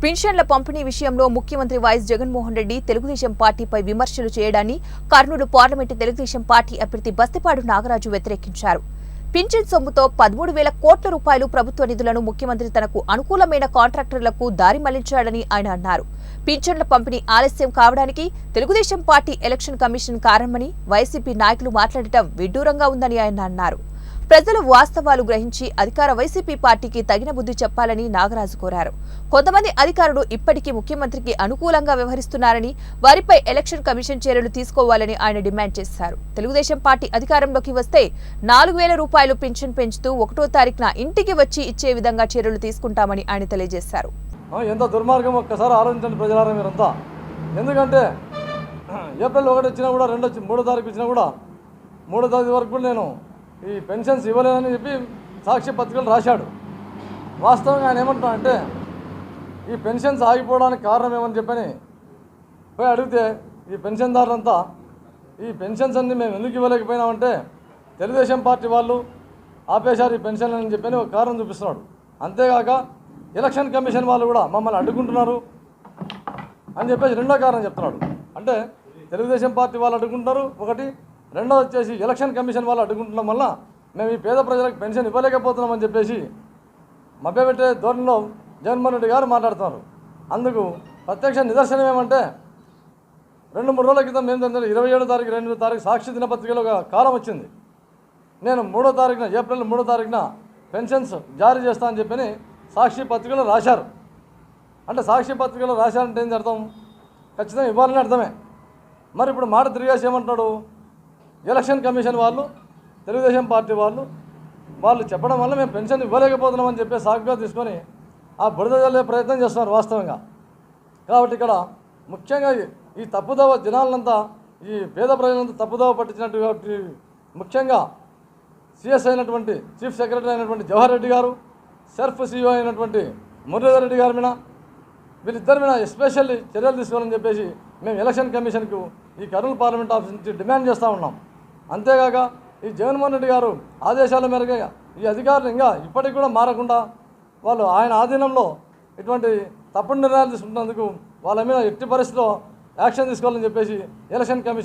పింఛన్ల పంపిణీ విషయంలో ముఖ్యమంత్రి వైఎస్ జగన్మోహన్ రెడ్డి తెలుగుదేశం పార్టీపై విమర్శలు చేయడాన్ని కర్నూలు పార్లమెంటు తెలుగుదేశం పార్టీ అభ్యర్థి బస్తిపాడు నాగరాజు వ్యతిరేకించారు. పింఛన్ సొమ్ముతో 13,000 కోట్ల రూపాయలు ప్రభుత్వ నిధులను ముఖ్యమంత్రి తనకు అనుకూలమైన కాంట్రాక్టర్లకు దారి మళ్లించాడని ఆయన అన్నారు. పింఛన్ల పంపిణీ ఆలస్యం కావడానికి తెలుగుదేశం పార్టీ ఎలక్షన్ కమిషన్ కారణమని వైసీపీ నాయకులు మాట్లాడటం విడ్డూరంగా ఉందని ఆయన అన్నారు. ప్రజలు వాస్తవాలు గ్రహించి అధికార వైసీపీ పార్టీకి తగిన బుద్ధి చెప్పాలని నాగరాజు కోరారు. కొంతమంది అధికారులు ఇప్పటికీ ముఖ్యమంత్రికి అనుకూలంగా వ్యవహరిస్తున్నారని, వారిపై ఎలక్షన్ కమిషన్ చర్యలు తీసుకోవాలని ఆయన డిమాండ్ చేశారు. తెలుగుదేశం పార్టీ అధికారంలోకి వస్తే 4,000 రూపాయలు పింఛన్ పెంచుతూ 1వ తారీఖున ఇంటికి వచ్చి ఇచ్చే విధంగా చర్యలు తీసుకుంటామని ఆయన తెలియజేశారు. ఎంత దుర్మార్గం ఒక్కసారి ఆలోచించండి ప్రజలారా మీరంతా. ఎందుకంటే ఏప్రిల్ 1 వచ్చినా కూడా 2 వచ్చి 3వ తారీఖు వచ్చినా కూడా 3వ తారీఖు వరకు కూడా నేను ఈ పెన్షన్స్ ఇవ్వలేదని చెప్పి సాక్షి పత్రికలు రాశాడు. వాస్తవంగా ఆయన ఏమంటున్నాడంటే ఈ పెన్షన్స్ ఆగిపోవడానికి కారణం ఏమని చెప్పని పోయి అడిగితే ఈ పెన్షన్దారులంతా ఈ పెన్షన్స్ అన్ని మేము ఎందుకు ఇవ్వలేకపోయినామంటే తెలుగుదేశం పార్టీ వాళ్ళు ఆపేశారు ఈ పెన్షన్ అని చెప్పని ఒక కారణం చూపిస్తున్నాడు. అంతేగాక ఎలక్షన్ కమిషన్ వాళ్ళు కూడా మమ్మల్ని అడ్డుకుంటున్నారు అని చెప్పేసి రెండో కారణం చెప్తున్నాడు. అంటే తెలుగుదేశం పార్టీ వాళ్ళు అడ్డుకుంటున్నారు ఒకటి, రెండోది వచ్చేసి ఎలక్షన్ కమిషన్ వాళ్ళు అడ్డుకుంటున్నాం వల్ల మేము ఈ పేద ప్రజలకు పెన్షన్ ఇవ్వలేకపోతున్నామని చెప్పేసి మభ్యపెట్టే ధోరణిలో జగన్మోహన్ రెడ్డి గారు మాట్లాడుతున్నారు. అందుకు ప్రత్యక్ష నిదర్శనం ఏమంటే 2-3 రోజుల క్రితం మేము 27వ తారీఖు 2వ తారీఖు సాక్షి దినపత్రికలో ఒక కాలం వచ్చింది. నేను 3వ తారీఖున ఏప్రిల్ 3వ తారీఖున పెన్షన్స్ జారీ చేస్తా అని చెప్పని సాక్షి పత్రికలో రాశారు. అంటే సాక్షి పత్రికలో రాశారంటే ఏంటి అర్థం? ఖచ్చితంగా ఇవ్వాలని అర్థమే. మరి ఇప్పుడు మాట తిరిగేసి ఏమంటున్నాడు, ఎలక్షన్ కమిషన్ వాళ్ళు తెలుగుదేశం పార్టీ వాళ్ళు చెప్పడం వల్ల మేము పెన్షన్ ఇవ్వలేకపోతున్నామని చెప్పి సాకుగా తీసుకొని ఆ బురద జల్లే ప్రయత్నం చేస్తున్నారు వాస్తవంగా. కాబట్టి ఇక్కడ ముఖ్యంగా ఈ తప్పుదోవ జనాలంతా ఈ పేద ప్రజలంతా తప్పుదోవ పట్టించినట్టు కాబట్టి ముఖ్యంగా సిఎస్ అయినటువంటి చీఫ్ సెక్రటరీ అయినటువంటి జవహర్ రెడ్డి గారు, సెర్ఫ్ సిఇఓ అయినటువంటి మురళీధర్ రెడ్డి గారి మీద వీళ్ళిద్దరి మీద ఎస్పెషల్లీ చర్యలు తీసుకోవాలని చెప్పేసి మేము ఎలక్షన్ కమిషన్కు ఈ కర్నూలు పార్లమెంట్ ఆఫీస్ నుంచి డిమాండ్ చేస్తూ ఉన్నాం. అంతేగాక ఈ జగన్మోహన్ రెడ్డి గారు ఆదేశాల మేరకు ఈ అధికారులు ఇంకా ఇప్పటికి కూడా మారకుండా వాళ్ళు ఆయన ఆధీనంలో ఇటువంటి తప్పుడు నిర్ణయాలు తీసుకుంటున్నందుకు వాళ్ళ మీద ఎట్టి పరిస్థితిలో యాక్షన్ తీసుకోవాలని చెప్పేసి ఎలక్షన్ కమిషన్